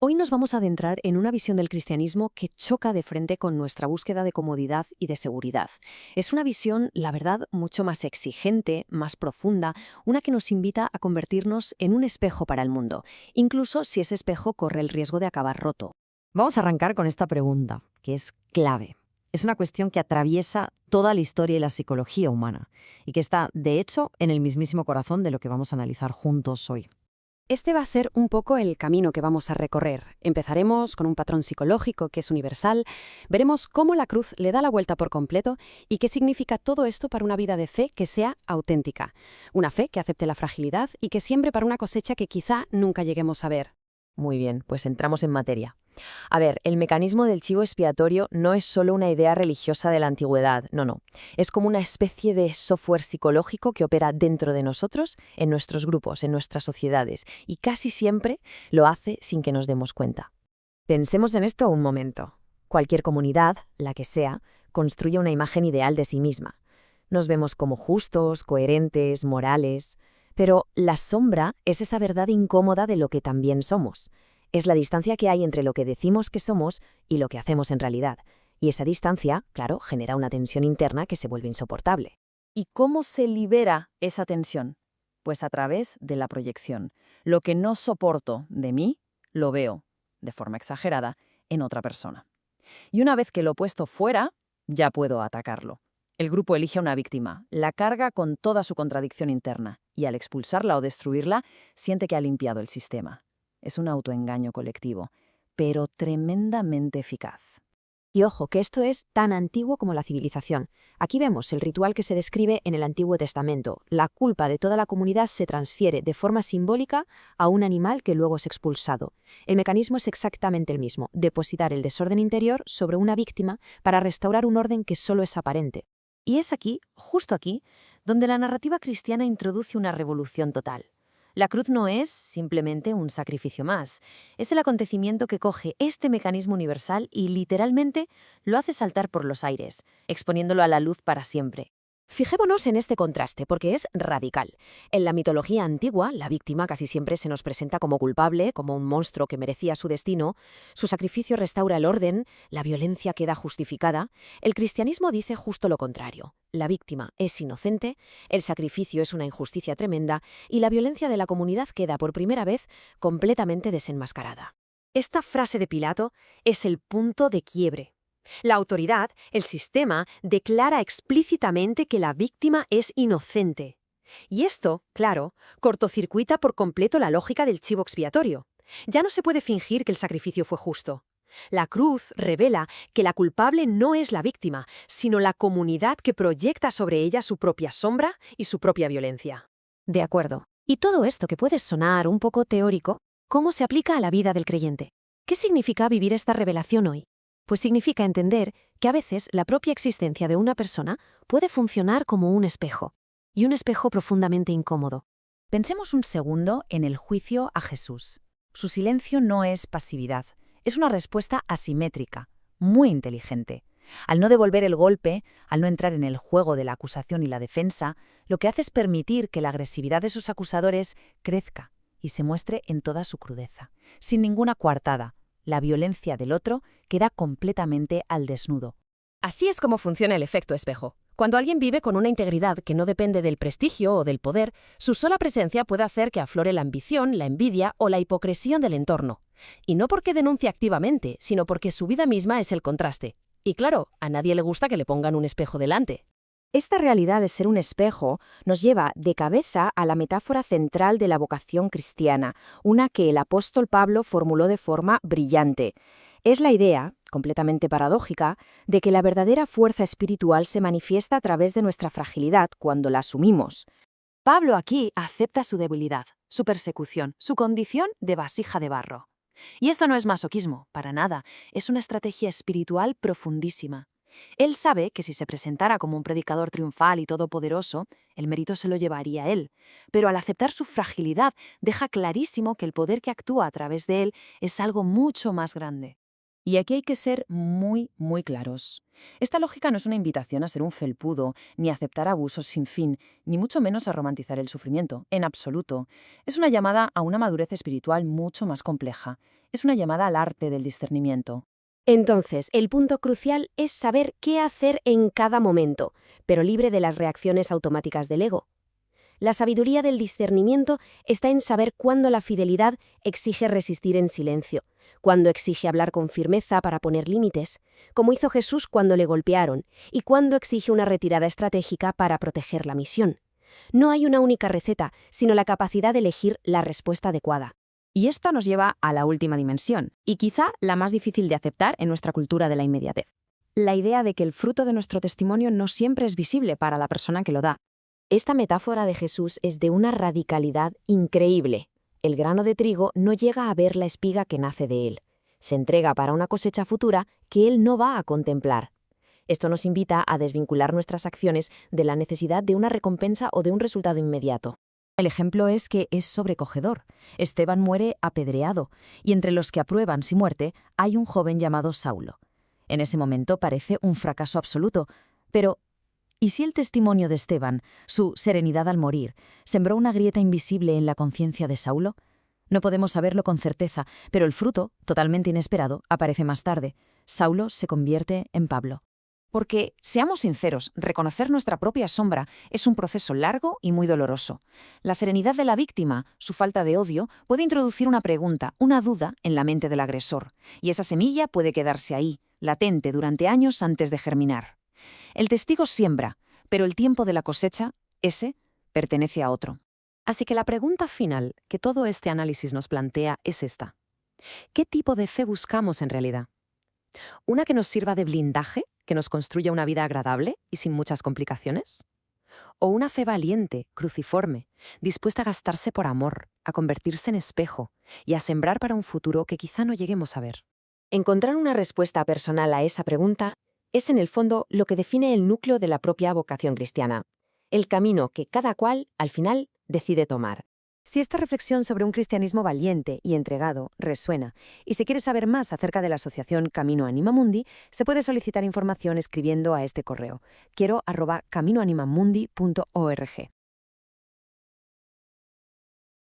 Hoy nos vamos a adentrar en una visión del cristianismo que choca de frente con nuestra búsqueda de comodidad y de seguridad. Es una visión, la verdad, mucho más exigente, más profunda, una que nos invita a convertirnos en un espejo para el mundo, incluso si ese espejo corre el riesgo de acabar roto. Vamos a arrancar con esta pregunta, que es clave. Es una cuestión que atraviesa toda la historia y la psicología humana, y que está, de hecho, en el mismísimo corazón de lo que vamos a analizar juntos hoy. Este va a ser un poco el camino que vamos a recorrer. Empezaremos con un patrón psicológico que es universal, veremos cómo la cruz le da la vuelta por completo y qué significa todo esto para una vida de fe que sea auténtica. Una fe que acepte la fragilidad y que siembre para una cosecha que quizá nunca lleguemos a ver. Muy bien, pues entramos en materia. A ver, el mecanismo del chivo expiatorio no es solo una idea religiosa de la antigüedad, no. Es como una especie de software psicológico que opera dentro de nosotros, en nuestros grupos, en nuestras sociedades, y casi siempre lo hace sin que nos demos cuenta. Pensemos en esto un momento. Cualquier comunidad, la que sea, construye una imagen ideal de sí misma. Nos vemos como justos, coherentes, morales, pero la sombra es esa verdad incómoda de lo que también somos. Es la distancia que hay entre lo que decimos que somos y lo que hacemos en realidad. Y esa distancia, claro, genera una tensión interna que se vuelve insoportable. ¿Y cómo se libera esa tensión? Pues a través de la proyección. Lo que no soporto de mí, lo veo, de forma exagerada, en otra persona. Y una vez que lo he puesto fuera, ya puedo atacarlo. El grupo elige a una víctima, la carga con toda su contradicción interna, y al expulsarla o destruirla, siente que ha limpiado el sistema. Es un autoengaño colectivo, pero tremendamente eficaz. Y ojo, que esto es tan antiguo como la civilización. Aquí vemos el ritual que se describe en el Antiguo Testamento. La culpa de toda la comunidad se transfiere de forma simbólica a un animal que luego es expulsado. El mecanismo es exactamente el mismo, depositar el desorden interior sobre una víctima para restaurar un orden que solo es aparente. Y es aquí, justo aquí, donde la narrativa cristiana introduce una revolución total. La cruz no es simplemente un sacrificio más, es el acontecimiento que coge este mecanismo universal y literalmente lo hace saltar por los aires, exponiéndolo a la luz para siempre. Fijémonos en este contraste, porque es radical. En la mitología antigua, la víctima casi siempre se nos presenta como culpable, como un monstruo que merecía su destino. Su sacrificio restaura el orden, la violencia queda justificada. El cristianismo dice justo lo contrario. La víctima es inocente, el sacrificio es una injusticia tremenda y la violencia de la comunidad queda por primera vez completamente desenmascarada. Esta frase de Pilato es el punto de quiebre. La autoridad, el sistema, declara explícitamente que la víctima es inocente. Y esto, claro, cortocircuita por completo la lógica del chivo expiatorio. Ya no se puede fingir que el sacrificio fue justo. La cruz revela que la culpable no es la víctima, sino la comunidad que proyecta sobre ella su propia sombra y su propia violencia. De acuerdo. Y todo esto que puede sonar un poco teórico, ¿cómo se aplica a la vida del creyente? ¿Qué significa vivir esta revelación hoy? Pues significa entender que a veces la propia existencia de una persona puede funcionar como un espejo, y un espejo profundamente incómodo. Pensemos un segundo en el juicio a Jesús. Su silencio no es pasividad, es una respuesta asimétrica, muy inteligente. Al no devolver el golpe, al no entrar en el juego de la acusación y la defensa, lo que hace es permitir que la agresividad de sus acusadores crezca y se muestre en toda su crudeza, sin ninguna coartada. La violencia del otro queda completamente al desnudo. Así es como funciona el efecto espejo. Cuando alguien vive con una integridad que no depende del prestigio o del poder, su sola presencia puede hacer que aflore la ambición, la envidia o la hipocresía del entorno. Y no porque denuncie activamente, sino porque su vida misma es el contraste. Y claro, a nadie le gusta que le pongan un espejo delante. Esta realidad de ser un espejo nos lleva de cabeza a la metáfora central de la vocación cristiana, una que el apóstol Pablo formuló de forma brillante. Es la idea, completamente paradójica, de que la verdadera fuerza espiritual se manifiesta a través de nuestra fragilidad cuando la asumimos. Pablo aquí acepta su debilidad, su persecución, su condición de vasija de barro. Y esto no es masoquismo, para nada, es una estrategia espiritual profundísima. Él sabe que si se presentara como un predicador triunfal y todopoderoso, el mérito se lo llevaría él, pero al aceptar su fragilidad deja clarísimo que el poder que actúa a través de él es algo mucho más grande. Y aquí hay que ser muy, muy claros. Esta lógica no es una invitación a ser un felpudo, ni a aceptar abusos sin fin, ni mucho menos a romantizar el sufrimiento, en absoluto. Es una llamada a una madurez espiritual mucho más compleja. Es una llamada al arte del discernimiento. Entonces, el punto crucial es saber qué hacer en cada momento, pero libre de las reacciones automáticas del ego. La sabiduría del discernimiento está en saber cuándo la fidelidad exige resistir en silencio, cuándo exige hablar con firmeza para poner límites, como hizo Jesús cuando le golpearon, y cuándo exige una retirada estratégica para proteger la misión. No hay una única receta, sino la capacidad de elegir la respuesta adecuada. Y esto nos lleva a la última dimensión, y quizá la más difícil de aceptar en nuestra cultura de la inmediatez. La idea de que el fruto de nuestro testimonio no siempre es visible para la persona que lo da. Esta metáfora de Jesús es de una radicalidad increíble. El grano de trigo no llega a ver la espiga que nace de él. Se entrega para una cosecha futura que él no va a contemplar. Esto nos invita a desvincular nuestras acciones de la necesidad de una recompensa o de un resultado inmediato. El ejemplo es que es sobrecogedor. Esteban muere apedreado, y entre los que aprueban su muerte hay un joven llamado Saulo. En ese momento parece un fracaso absoluto, pero ¿y si el testimonio de Esteban, su serenidad al morir, sembró una grieta invisible en la conciencia de Saulo? No podemos saberlo con certeza, pero el fruto, totalmente inesperado, aparece más tarde. Saulo se convierte en Pablo. Porque, seamos sinceros, reconocer nuestra propia sombra es un proceso largo y muy doloroso. La serenidad de la víctima, su falta de odio, puede introducir una pregunta, una duda en la mente del agresor, y esa semilla puede quedarse ahí, latente durante años antes de germinar. El testigo siembra, pero el tiempo de la cosecha, ese, pertenece a otro. Así que la pregunta final que todo este análisis nos plantea es esta. ¿Qué tipo de fe buscamos en realidad? ¿Una que nos sirva de blindaje, que nos construya una vida agradable y sin muchas complicaciones? ¿O una fe valiente, cruciforme, dispuesta a gastarse por amor, a convertirse en espejo y a sembrar para un futuro que quizá no lleguemos a ver? Encontrar una respuesta personal a esa pregunta es en el fondo lo que define el núcleo de la propia vocación cristiana, el camino que cada cual, al final, decide tomar. Si esta reflexión sobre un cristianismo valiente y entregado resuena, y si quieres saber más acerca de la asociación Camino Anima Mundi, se puede solicitar información escribiendo a este correo: quiero@caminoanimamundi.org.